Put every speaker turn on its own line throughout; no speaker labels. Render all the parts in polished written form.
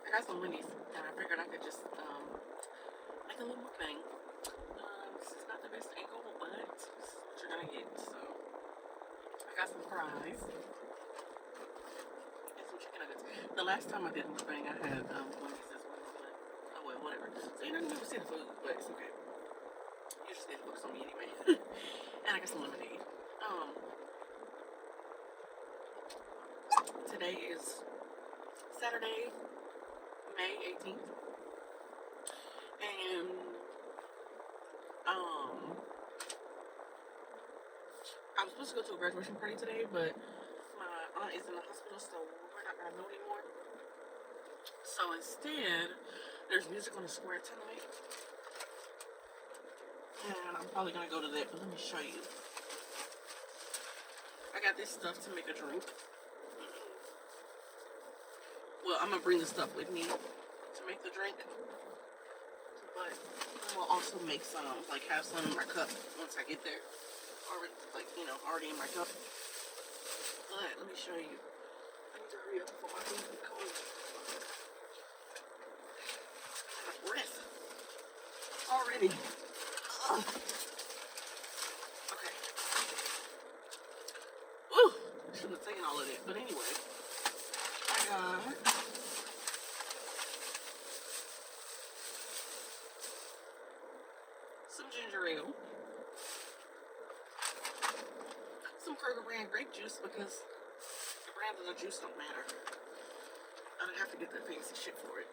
I got some Wendy'S, and I figured I could just make a little mukbang. This is not the best angle, but this is what you're gonna get. So I got some fries and some chicken nuggets. The last time I did mukbang, I had Wendy'S as well, but oh well, whatever. So you're not gonna never see the food, but it's okay. You just need to focus on me anyway. And I got some lemonade. Today is Saturday, May 18th, and I was supposed to go to a graduation party today, but my aunt is in the hospital, so we're not gonna go anymore. So instead, there's music on the square tonight, and I'm probably gonna go to that. But let me show you. I got this stuff to make a drink. Well, I'm gonna bring the stuff with me to make the drink, but I will also make some, like have some in my cup once I get there, already, like, you know, already in my cup. But let me show you. I need to hurry up before my food gets cold. I'm out of breath already. Ugh. Okay. Ooh, I shouldn't have taken all of it, but anyway, I got some ginger ale, some Kroger brand grape juice, because the brand of the juice don't matter. I don't have to get that fancy shit for it.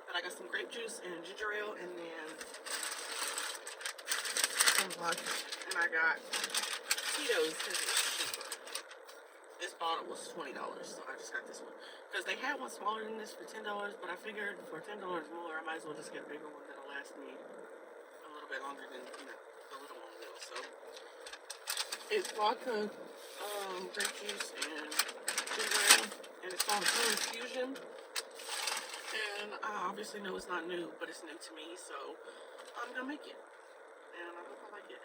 But I got some grape juice and ginger ale, and then some vodka. And I got Tito's because it was cheaper. This bottle was $20, so I just got this one. Because they had one smaller than this for $10, but I figured for $10 more, I might as well just get a bigger one that'll last me a little bit longer than, you know, the little one will. So it's vodka, grape juice, and ginger ale, and it's called Color Fusion. And I obviously know it's not new, but it's new to me, so I'm gonna make it. And I hope I like it.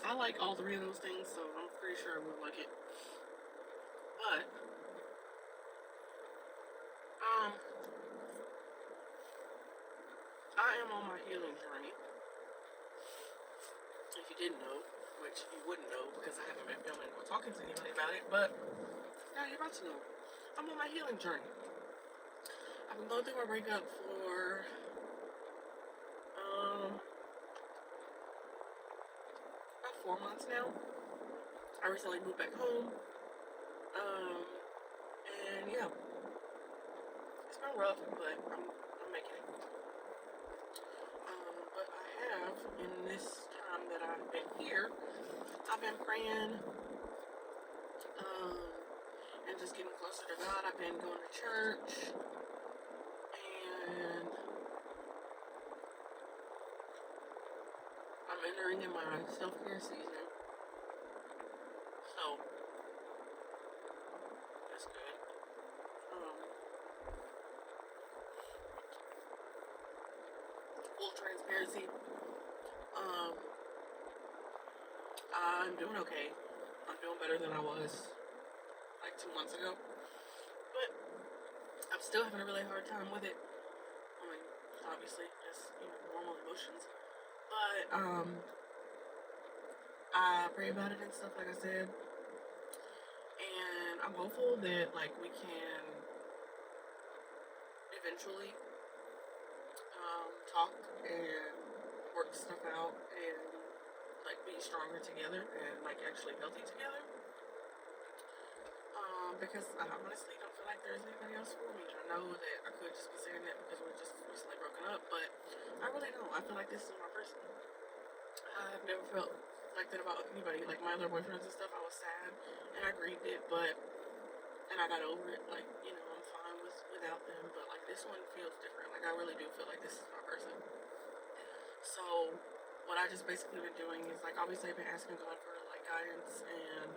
I like all three of those things, so I'm pretty sure I will like it. But I am on my healing journey. If you didn't know, which you wouldn't know because I haven't been filming or talking to anybody about it, but now you're about to know. I'm on my healing journey. I've been going through my breakup for about 4 months now. I recently moved back home. And yeah, it's been rough, but I'm making it. But I have, in this time that I've been here, I've been praying, and just getting closer to God. I've been going to church, and I'm entering in my self-care season. So that's good. Full transparency. I'm doing okay. I'm doing better than I was like 2 months ago. But I'm still having a really hard time with it. I mean, obviously, just, you know, normal emotions. But I pray about it and stuff, like I said. And I'm hopeful that, like, we can eventually talk and work stuff out and, like, be stronger together and, like, actually healthy together. Because I honestly don't feel like there's anybody else for me. I know that I could just be saying that because we're just recently broken up, but I really don't. I feel like this is my person. I've never felt like that about anybody. Like my other boyfriends and stuff, I was sad and I grieved it, and I got over it. Like, you know, I'm fine without them, but like this one feels different. Like I really do feel like this is my person. So what I just basically been doing is, like, obviously I've been asking God for like guidance and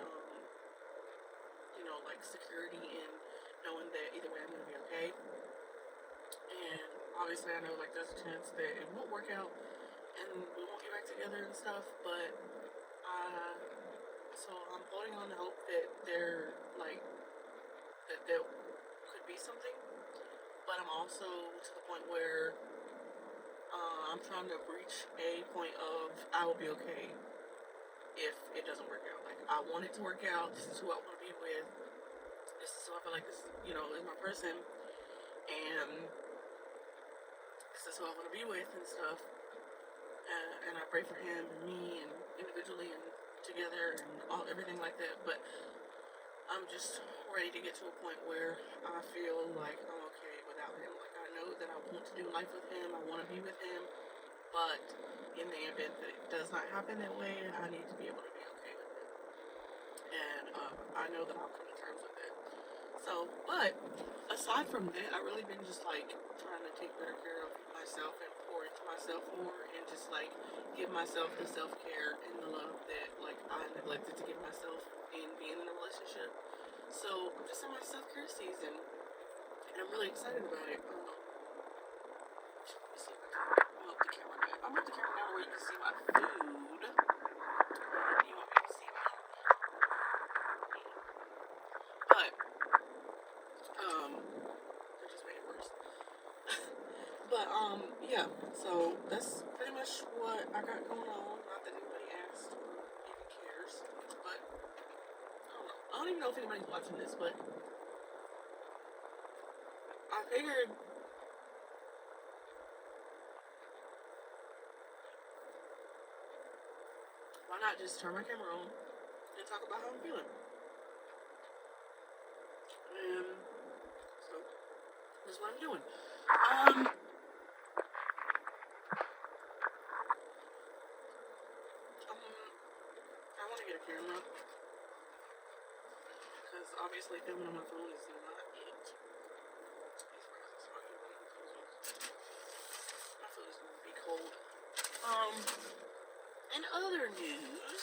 you know, like security in knowing that either way I'm gonna be okay. And obviously I know like there's a chance that it won't work out and we won't get back together and stuff, but so I'm holding on to hope that there could be something. but I'm also to the point where I'm trying to reach a point of I will be okay if it doesn't work out. Like, I want it to work out. This is who I want to be with. This is who I feel like this, is my person, and this is who I want to be with and stuff. And I pray for him and me and individually and together and everything like that. But I'm just ready to get to a point where I feel like I'm okay without him. Like, I know that I want to do life with him. I want to be with him. But in the event that it does not happen that way, I need to be able to be okay with it. And I know that I'll come to terms with it. So, but aside from that, I've really been just like trying to take better care of myself and pour into myself more, and just like give myself the self-care and the love that like I neglected to give myself in being in a relationship. So I'm just in my self-care season, and I'm really excited about it. I'm up the camera now where you can see my food. You want me to see my but that just made it worse. But yeah, so that's pretty much what I got going on. Not that anybody asked or even cares, but I don't know. I don't even know if anybody's watching this, but I figured why not just turn my camera on and talk about how I'm feeling. And so that's what I'm doing. I want to get a camera because obviously filming on my phone is not it. My food is going to be cold. In other news,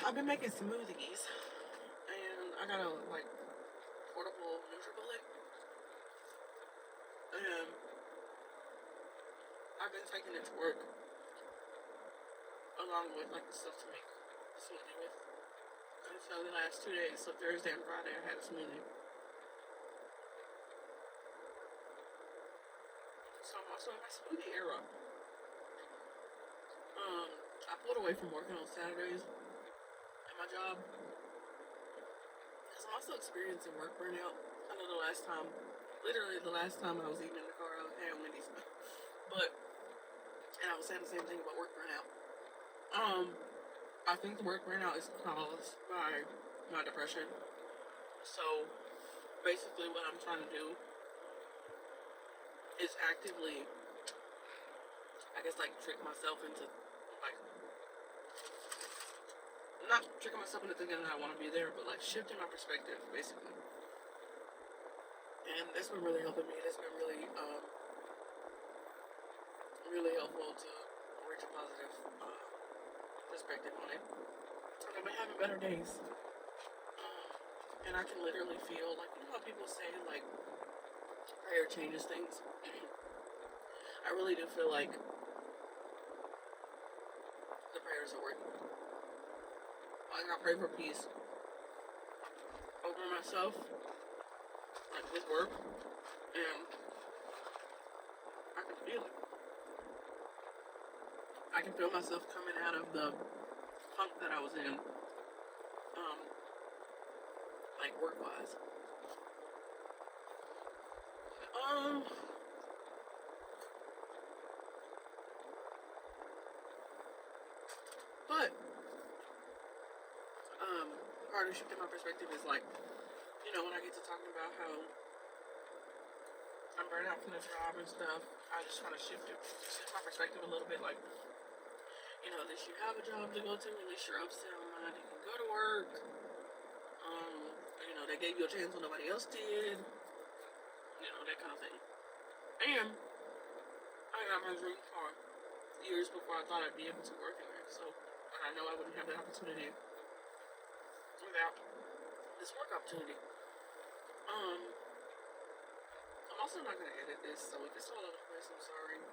I've been making smoothies, and I got a like portable NutriBullet, and I've been taking it to work along with like the stuff to make a smoothie with. And so the last 2 days, so Thursday and Friday, I had a smoothie. So I'm also in my smoothie era. I pulled away from working on Saturdays at my job because I'm also experiencing work burnout. I know literally the last time I was eating in the car, I had Wendy'S. And I was saying the same thing about work burnout. I think the work burnout is caused by my depression. So basically what I'm trying to do is actively, I guess, like trick myself into like, not tricking myself into thinking that I want to be there, but like shifting my perspective basically. And that's been really helping me. That's been really really helpful to reach a positive perspective on it. And I've been having better days. And I can literally feel, like, you know how people say, like, prayer changes things? I really do feel like the prayers are working. Like, I pray for peace over myself, like with work, and I can feel it. I can feel myself coming out of the funk that I was in, like work-wise. But part of shifting my perspective is like, when I get to talking about how I'm burnt out from the job and stuff, I just kind of shift my perspective a little bit. Like, at least you have a job to go to. At least you're upset on mind. You can go to work. They gave you a chance when nobody else did. That kind of thing. And I got my dream car years before I thought I'd be able to work in there. So, and I know I wouldn't have the opportunity without this work opportunity. I'm also not going to edit this, so if it's all over the place, I'm sorry. I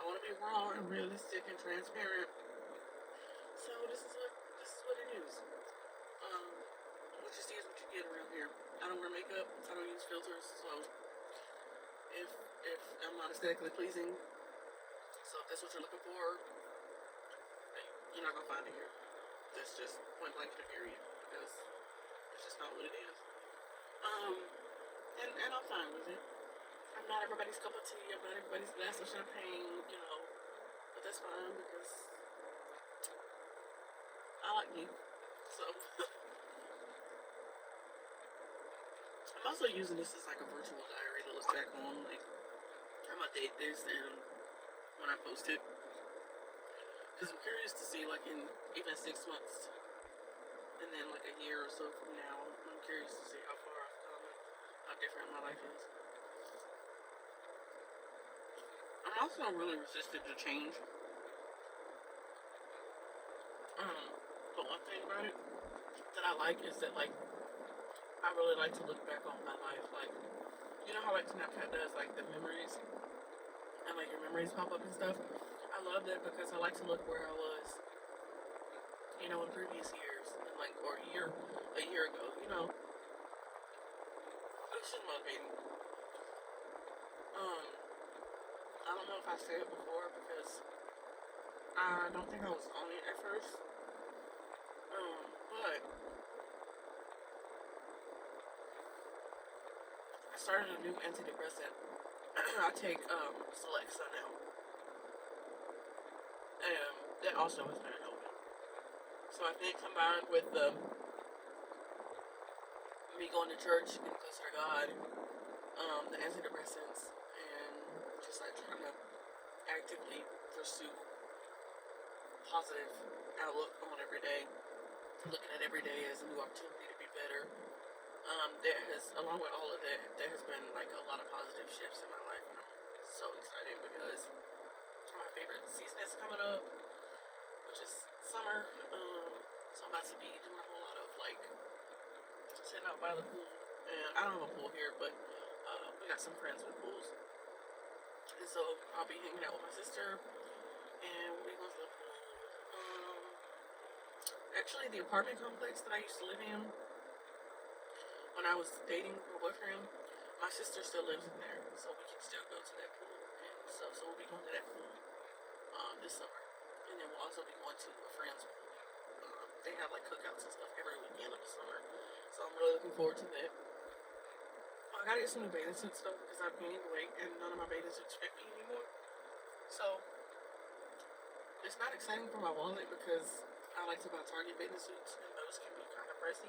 want to be raw and realistic and transparent. So this is what it is. What you see is what you get around over makeup. I don't use filters, so if I'm not aesthetically pleasing, so if that's what you're looking for, you're not gonna find it here. That's just point blank to period, because it's just not what it is. And I'm fine with it. I'm not everybody's cup of tea. I'm not everybody's glass of champagne, but that's fine because I like me. So I'm also using this as like a virtual diary to look back on. Like, I'm gonna date this and when I post it, because I'm curious to see, like, in even 6 months and then like a year or so from now, I'm curious to see how far I've come and how different my life is. I'm also really resistant to change. But one thing about it that I like is that, like, I really like to look back on my life. Like, you know how, like, Snapchat does, like, the memories, and, like, your memories pop up and stuff? I love that because I like to look where I was, in previous years, and, like, or a year ago, It's just motivating. I don't know if I said it before because I don't think I was on it at first. But I started a new antidepressant. I take Celexa now, and that also has been helping. So I think combined with me going to church and closer to God, the antidepressants, and just like trying to actively pursue positive outlook on every day, looking at every day as a new opportunity to be better. There has, along with all of that, there has been like a lot of positive shifts in my life, and I'm so excited because my favorite season is coming up, which is summer. So I'm about to be doing a whole lot of like sitting out by the pool, and I don't have a pool here, but we got some friends with pools, and so I'll be hanging out with my sister, and we'll be going to the pool. Actually, the apartment complex that I used to live in when I was dating my boyfriend, my sister still lives in there, so we can still go to that pool and stuff. So we'll be going to that pool this summer, and then we'll also be going to a friend's pool. They have like cookouts and stuff every weekend of the summer, so I'm really looking forward to that. I gotta get some new bathing suits though because I've gained weight and none of my bathing suits fit me anymore. So it's not exciting for my wallet because I like to buy Target bathing suits and those can be kind of pricey.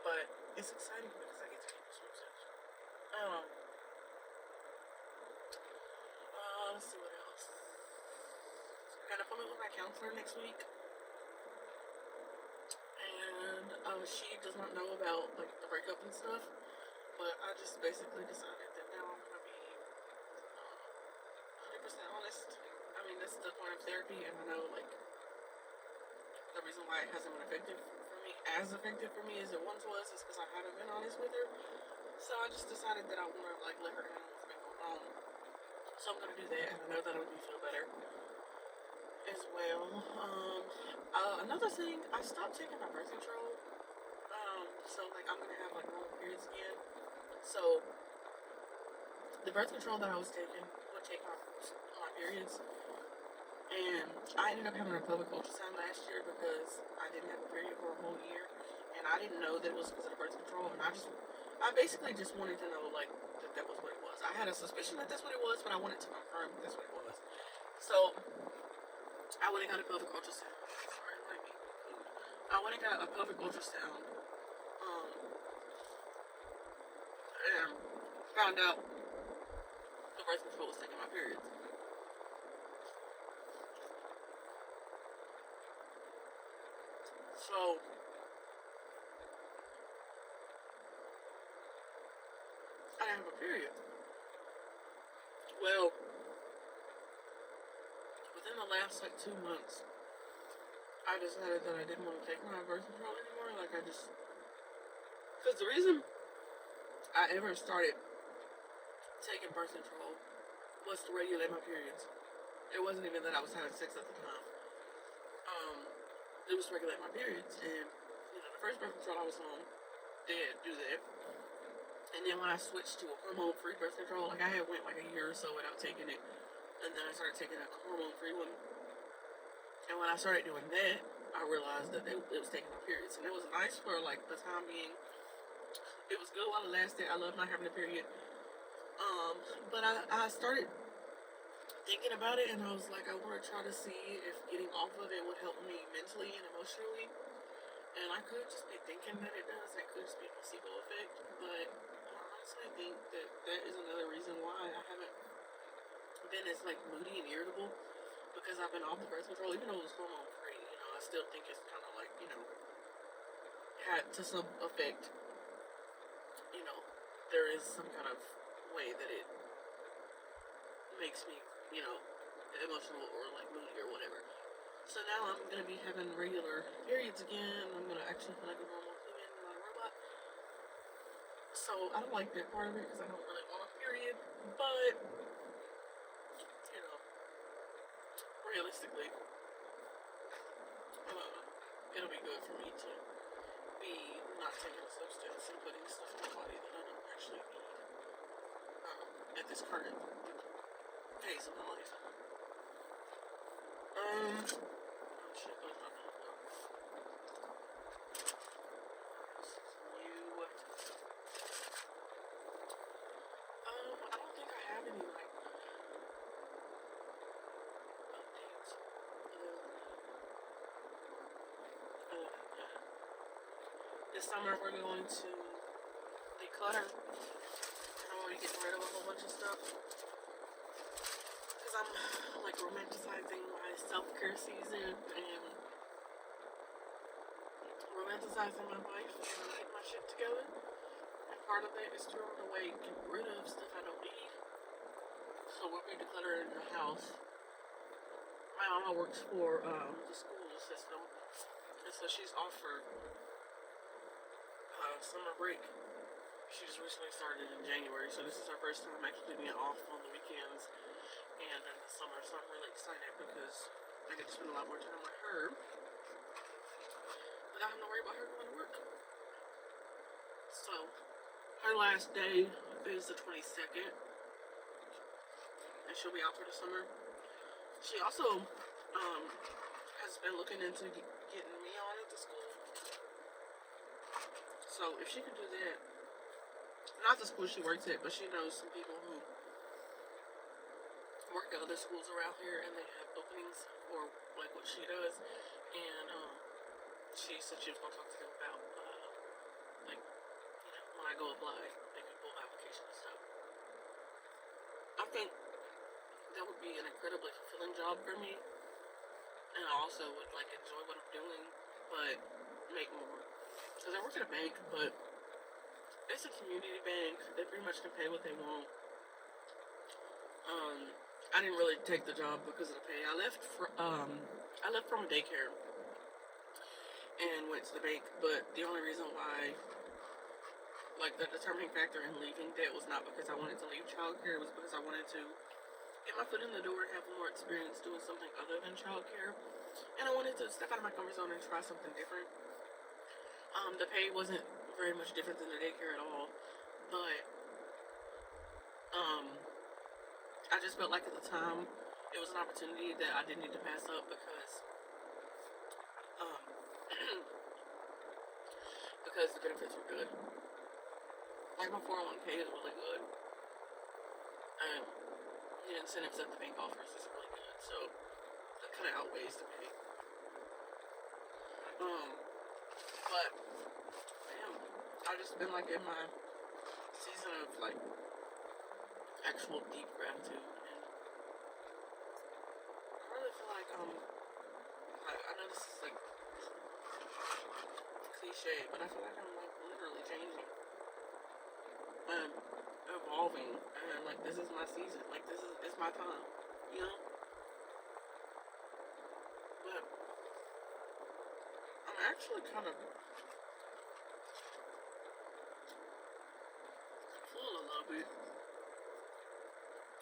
But it's exciting because I get to keep the swimsuits. Let's see what else. I got an appointment with my counselor next week, and she does not know about like the breakup and stuff. But I just basically decided that now I'm gonna be 100% honest. I mean, that's the point of therapy, and I know like the reason why it hasn't been effective as effective for me as it once was is because I haven't been honest with her. So I just decided that I want to like let her know what's been going on. So I'm gonna do that, and I know that'll make me feel better as well. Another thing, I stopped taking my birth control. So like I'm gonna have like normal periods again. So the birth control that I was taking would take my periods. And I ended up having a pelvic ultrasound last year because I didn't have a period for a whole year, and I didn't know that it was because of the birth control. And I basically just wanted to know like that was what it was. I had a suspicion that that's what it was, but I wanted to confirm that that's what it was. So I went and got a pelvic ultrasound. Sorry, it might be food. I went and got a pelvic ultrasound, and found out the birth control was taking my periods. So I didn't have a period. Well, within the last like 2 months, I decided that I didn't want to take my birth control anymore. Like because the reason I ever started taking birth control was to regulate my periods. It wasn't even that I was having sex at the time. It was to regulate my periods, and the first birth control I was on did do that. And then when I switched to a hormone-free birth control, like I had went like a year or so without taking it, and then I started taking a hormone-free one. And when I started doing that, I realized that it was taking my periods, and it was nice for like the time being. It was good while it lasted. I love not having a period. But I started thinking about it, and I was like, I want to try to see if getting off of it would help me mentally and emotionally. And I could just be thinking that it does. That could just be a placebo effect. But I honestly think that that is another reason why I haven't been as like moody and irritable, because I've been off the birth control, even though it was hormone free. You know, I still think it's kind of like, you know, had to some effect. You know, there is some kind of way that it makes me, you know, emotional or like moody or whatever. So now I'm gonna be having regular periods again. I'm gonna actually feel like a normal human, not a robot. So I don't like that part of it because I don't really want a period. But you know, realistically, it'll be good for me to be not taking a substance and putting stuff in my body that I don't actually need at this current phase of my life. Shit, those are not good. I don't think I have any like updates. This summer we're going to declutter. I'm already getting rid of a whole bunch of stuff. Because I'm like romanticizing my self-care season and romanticizing my life and getting my shit together. And part of that is throwing away, getting rid of stuff I don't need. So we'll be decluttering the house. My mama works for the school system, and so she's off for summer break. She just recently started in January, so this is her first time actually being off on the weekends and in the summer. So I'm really excited because I get to spend a lot more time with her without having to worry about her going to work. So her last day is the 22nd, and she'll be out for the summer. She also has been looking into getting me on at the school. So if she could do that, not the school she works at, but she knows some people who work at other schools around here, and they have openings for like what she does. And she said she was gonna talk to them about like, you know, when I go apply, they can pull application and stuff. I think that would be an incredibly fulfilling job for me, and I also would like enjoy what I'm doing, but make more. Because I work at a bank, but it's a community bank. They pretty much can pay what they want. I didn't really take the job because of the pay. I left from a daycare and went to the bank, but the only reason why, like the determining factor in leaving that was not because I wanted to leave childcare, it was because I wanted to get my foot in the door and have more experience doing something other than childcare. And I wanted to step out of my comfort zone and try something different. The pay wasn't very much different than the daycare at all, but I just felt like at the time it was an opportunity that I didn't need to pass up because because the benefits were good. Like my 401k is really good, and the incentives that the bank offers is really good, so that kind of outweighs the pay. But damn, I just been like in my season of like actual deep gratitude, and I really feel like I know this is like cliche, but I feel like I'm like literally changing and evolving, and like this is my season, like it's my time, you know. But I'm actually kind of full a little bit.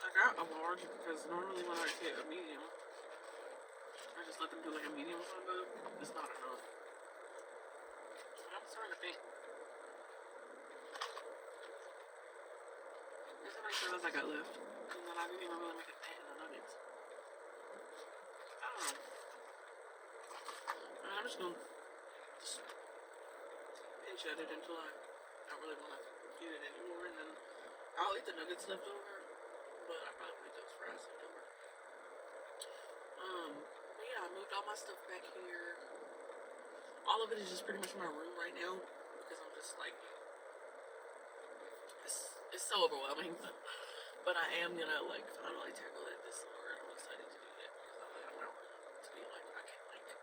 I got a large because normally when I get a medium, I just let them do like a medium combo. It's not enough. I'm starting to think There's how many fries I got left. And then I didn't even really make a pan of nuggets. I don't know. I'm just gonna pinch at it until I don't really want to eat it anymore, and then I'll eat the nuggets left over, but I probably won't eat those fries left over. But yeah, I moved all my stuff back here. All of it is just pretty much my room right now, because I'm just like, it's so overwhelming. But I am gonna like finally tackle it this summer, and I'm excited to do that because I want my room to be like, I can like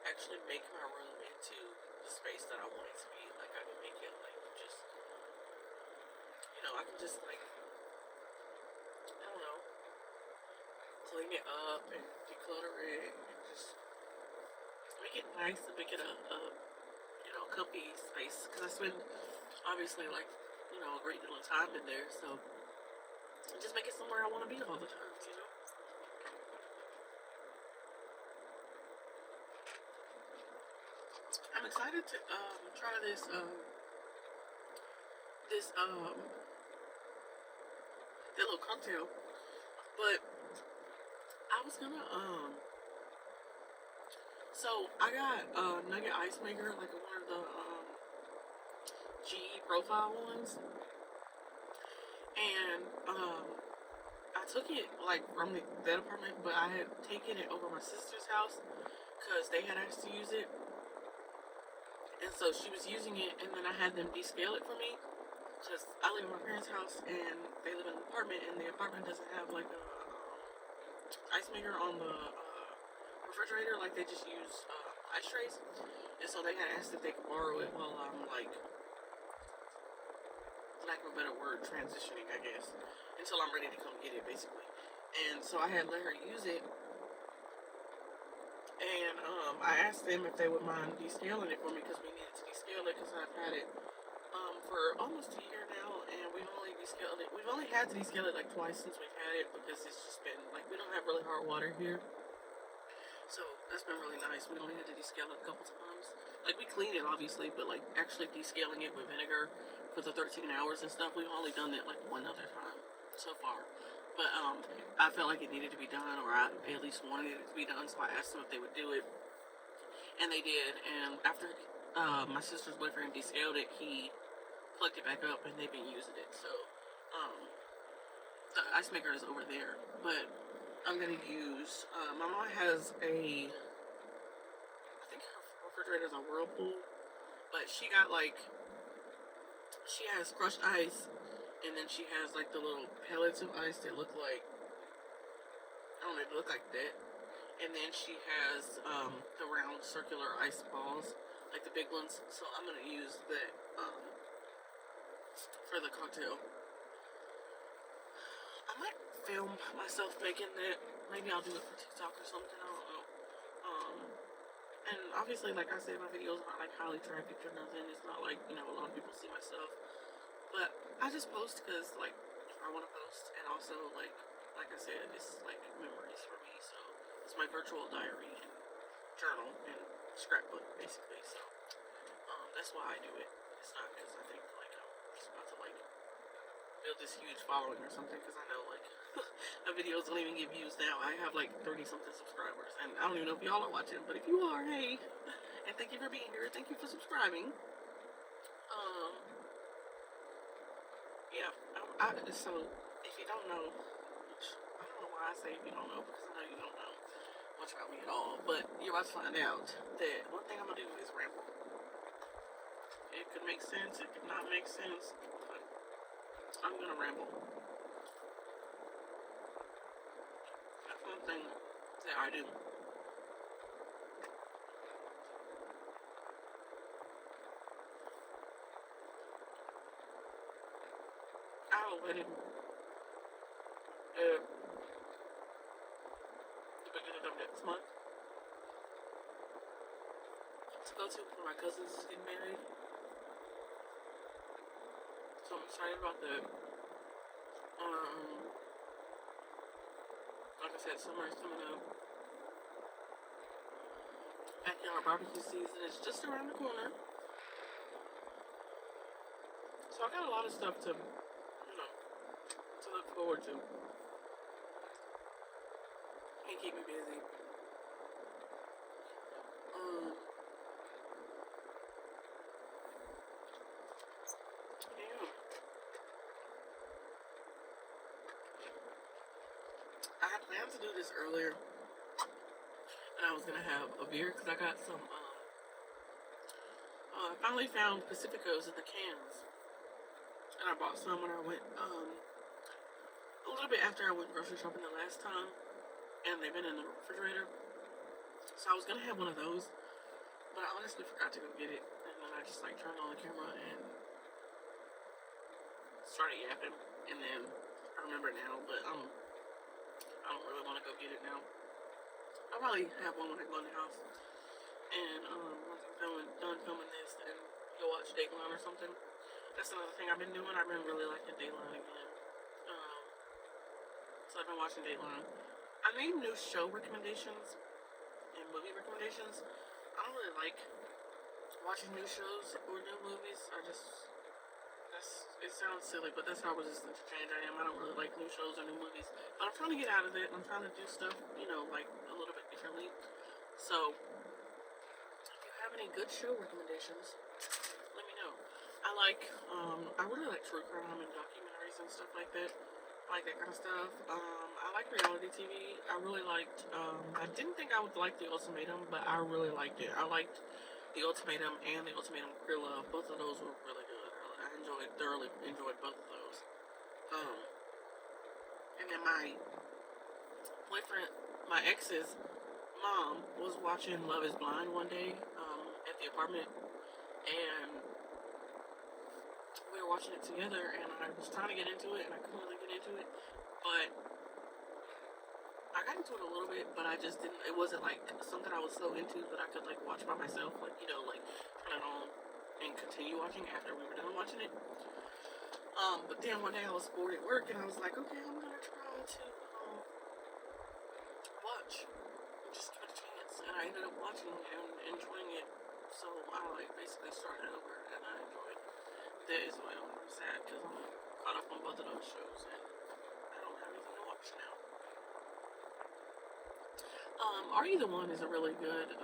actually make my room into the space that I want it to be. Like I can make it like just, I can just like, I don't know, clean it up and declutter it and just make it nice and make it a comfy space, because I spend obviously like, a great deal of time in there, so just make it somewhere I want to be all the time, I'm excited to try this little cocktail, but I was gonna so I got a nugget ice maker, like one of the GE profile ones, and I took it like from that apartment, but I had taken it over my sister's house because they had asked to use it, and so she was using it, and then I had them descale it for me because I live in my parents' house and they live in an apartment, and the apartment doesn't have like a ice maker on the refrigerator, like they just use ice trays, and so they had asked if they could borrow it while I'm like, lack of a better word, transitioning, I guess, until I'm ready to come get it, basically. And so I had let her use it, and I asked them if they would mind descaling it for me because we needed to descale it because I've had it for almost a year now, and we've only descaled it. We've only had to descale it like twice since we've had it because it's just been like, we don't have really hard water here. So that's been really nice. We only had to descale it a couple times. Like we cleaned it obviously, but like actually descaling it with vinegar for the 13 hours and stuff, we've only done that like one other time so far. But I felt like it needed to be done, or I at least wanted it to be done, so I asked them if they would do it, and they did. And after my sister's boyfriend descaled it, he plugged it back up, and they've been using it. So the ice maker is over there, but I'm gonna use, my mom has I think her refrigerator is a Whirlpool, but she got like, she has crushed ice, and then she has like the little pellets of ice that look like, I don't know, they look like that, and then she has the round circular ice balls, like the big ones, so I'm gonna use that for the cocktail. I might film myself making that. Maybe I'll do it for TikTok or something. I don't know. And obviously, like I said, my videos aren't like highly trafficked or nothing. It's not like, a lot of people see my stuff. But I just post because like I want to post, and also like I said, it's like memories for me. So it's my virtual diary and journal and scrapbook basically. So that's why I do it. It's not because I think like I'm just about to like build this huge following or something, because I know like my videos don't even get views now. I have like 30 something subscribers, and I don't even know if y'all are watching, but if you are, hey, and thank you for being here, thank you for subscribing. Yeah, so if you don't know, which I don't know why I say if you don't know, because I know you don't know much about me at all, but you're about to find out that one thing I'm gonna do is ramble. It could make sense, it could not make sense, but I'm gonna ramble. That's one thing that I do. I have a wedding the beginning of next month to go to when my cousins is getting married. So I'm excited about that. Like I said, summer is coming up. Backyard barbecue season is just around the corner. So I got a lot of stuff to, forward to and keep me busy. Um, yeah. I had planned to do this earlier, and I was gonna have a beer because I got some. I finally found Pacificos in the cans, and I bought some when I went. A little bit after I went grocery shopping the last time, and they've been in the refrigerator. So I was gonna have one of those, but I honestly forgot to go get it, and then I just like turned on the camera and started yapping, and then I remember now, but I don't really want to go get it now. I'll probably have one when I go in the house, and once I'm done filming this, then go watch Dateline or something. That's another thing I've been doing. I've been really liking Dateline again. So I've been watching Dateline. I need new show recommendations and movie recommendations. I don't really like watching new shows or new movies. It sounds silly, but that's how resistant to change I am. I don't really like new shows or new movies. But I'm trying to get out of it. I'm trying to do stuff, like a little bit differently. So, if you have any good show recommendations, let me know. I really like true crime and documentaries and stuff like that. I like that kind of stuff. I like reality TV. I really liked, I didn't think I would like The Ultimatum, but I really liked it. I liked The Ultimatum and The Ultimatum Career Love. Both of those were really good. I thoroughly enjoyed both of those. And then my ex's mom was watching Love is Blind one day, at the apartment, and we were watching it together, and I was trying to get into it, and I couldn't really get into it, but I got into it a little bit, but I just didn't, it wasn't like something I was so into that I could like watch by myself, like, turn it on and continue watching after we were done watching it. But then one day I was bored at work, and I was like, okay, I'm gonna try to watch, just give it a chance, and I ended up watching and enjoying it, so I basically started over, and I enjoyed that as well. I'm sad because I'm caught up on both of those shows, and I don't have anything to watch now. Are You the One is a really good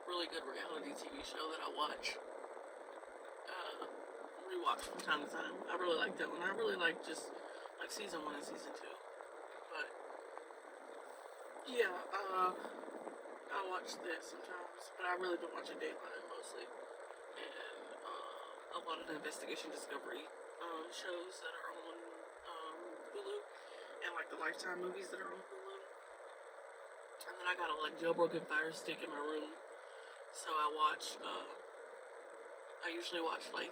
reality TV show that I watch. Rewatch from time to time. I really like that one. I really like just like season 1 and season 2. But yeah, I watch that sometimes, but I really been watching Dateline mostly, and a lot of the investigation discovery shows that are on Hulu, and like the Lifetime movies that are on Hulu. And then I got a jailbroken Fire Stick in my room, so I usually watch like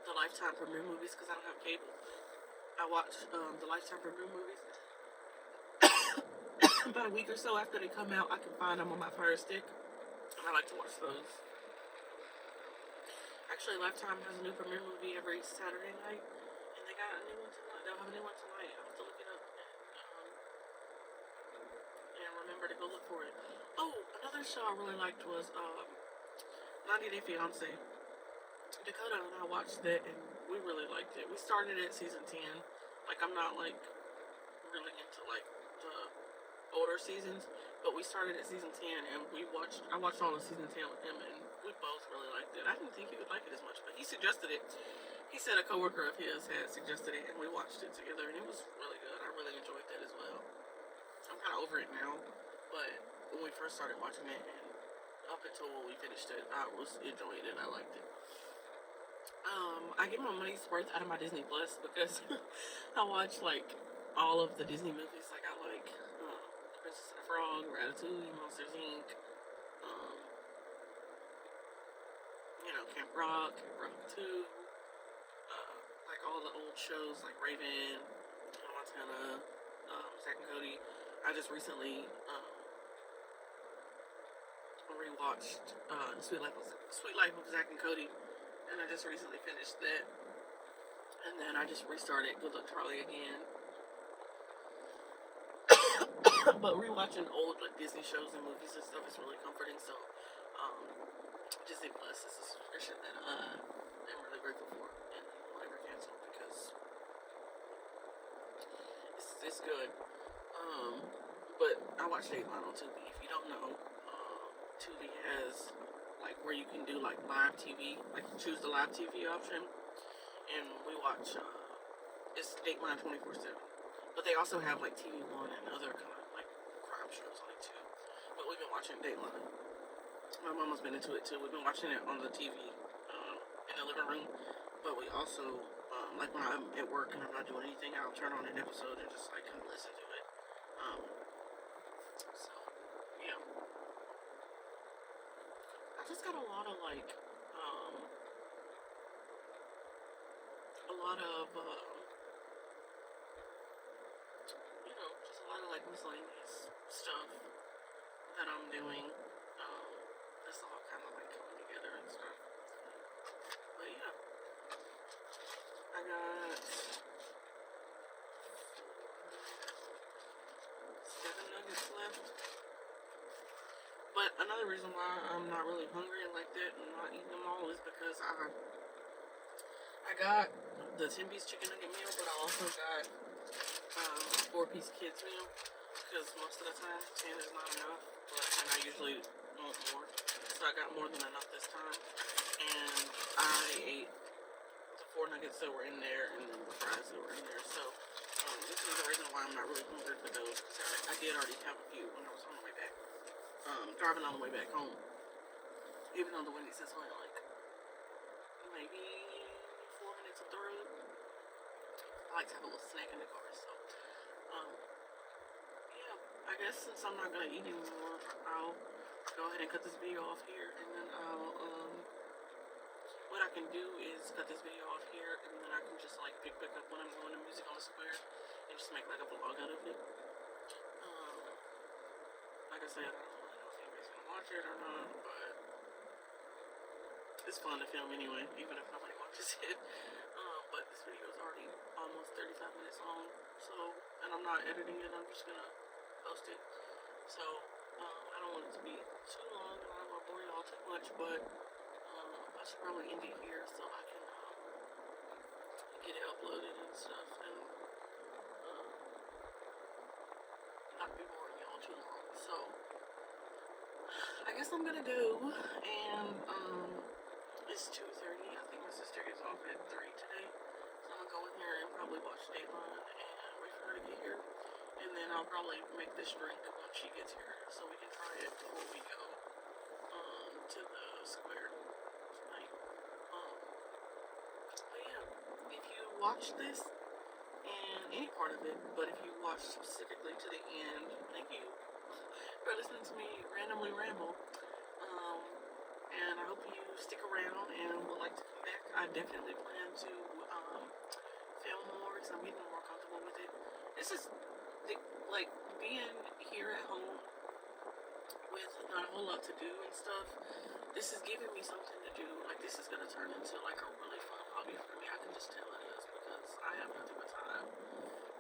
the Lifetime premiere movies because I don't have cable. I watch the Lifetime premiere movies about a week or so after they come out. I can find them on my Fire Stick, and I like to watch those. Actually, Lifetime has a new premiere movie every Saturday night, and they got a new one tonight. They'll have a new one tonight. I'll have to look it up and remember to go look for it. Oh, another show I really liked was 90 Day Fiance. Dakota and I watched that, and we really liked it. We started at season 10. Like, I'm not like really into like the older seasons, but we started at season 10, and I watched all of season 10 with him, and we both really liked it. I didn't think he would like it as much, but he suggested it. He said a coworker of his had suggested it, and we watched it together, and it was really good. I really enjoyed that as well. I'm kind of over it now, but when we first started watching it, and up until when we finished it, I was enjoying it. I liked it. I get my money's worth out of my Disney Plus because I watch like all of the Disney movies. Like I like Princess and the Frog, Ratatouille, Monsters Inc. Camp Rock, Camp Rock 2. Like all the old shows like Raven, Hannah Montana, Zack and Cody. I just recently rewatched Sweet Life of Zack and Cody. And I just recently finished that. And then I just restarted Good Luck Charlie again. But rewatching old like Disney shows and movies and stuff is really comforting. So Disney Plus is a subscription that I'm really grateful for and will never cancel because It's good. But I watch Dateline on Tubi. If you don't know, Tubi has like where you can do like live TV, like choose the live TV option, and we watch. It's Dateline 24/7, but they also have like TV One and other kind of like crime shows on it too. But we've been watching Dateline. My mama's been into it too. We've been watching it on the TV in the living room, but we also like when I'm at work and I'm not doing anything, I'll turn on an episode and just like kind of listen to it. So yeah, I just got a lot of like a lot of just a lot of like miscellaneous stuff that I'm doing. This all kind of like coming together and stuff. But yeah, I got 7 nuggets left. But another reason why I'm not really hungry like that and not eating them all is because I got the 10-piece chicken nugget meal, but I also got 4-piece kids meal because most of the time 10 is not enough, and I usually want more. So I got more than enough this time, and I ate the 4 nuggets that were in there and then the fries that were in there. So this is the reason why I'm not really hungry for those, because I did already have a few when I was on the way back, driving on the way back home. Even though the Wendy'S is only like maybe 4 minutes up the road, I like to have a little snack in the car. So yeah, I guess since I'm not gonna eat anymore, I'll go ahead and cut this video off here, and then I'll what I can do is cut this video off here, and then I can just like pick up when I'm going to Music on the Square and just make like a vlog out of it. Like I said, I don't really know if anybody's gonna watch it or not, but it's fun to film anyway, even if nobody watches it. But this video is already almost 35 minutes long, so, and I'm not editing it, I'm just gonna post it. So I don't want it to be too long, and I don't want to bore y'all too much, but I should probably end it here so I can get it uploaded and stuff, and not be boring y'all too long. So I guess I'm gonna go, and it's 2:30. I think my sister gets off at 3 today, so I'm gonna go in here and probably watch Dateline and wait for her to get here, and then I'll probably make this drink when she gets here so we can try it before we go to the square tonight. But yeah, if you watch this and any part of it, but if you watch specifically to the end, thank you for listening to me randomly ramble. And I hope you stick around and would like to come back. I definitely plan to film more because I'm getting more comfortable with it. This is like being here at home with not a whole lot to do and stuff. This is giving me something to do. Like, this is gonna turn into like a really fun hobby for me. I can just tell it is because I have nothing but time.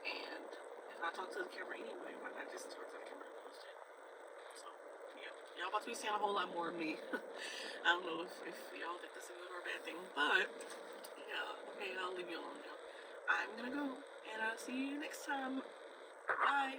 And if I talk to the camera anyway, why not just talk to the camera and post it? So yeah, y'all about to be seeing a whole lot more of me. I don't know if y'all think this is a good or a bad thing, but yeah, okay, I'll leave you alone now. I'm gonna go, and I'll see you next time. Bye.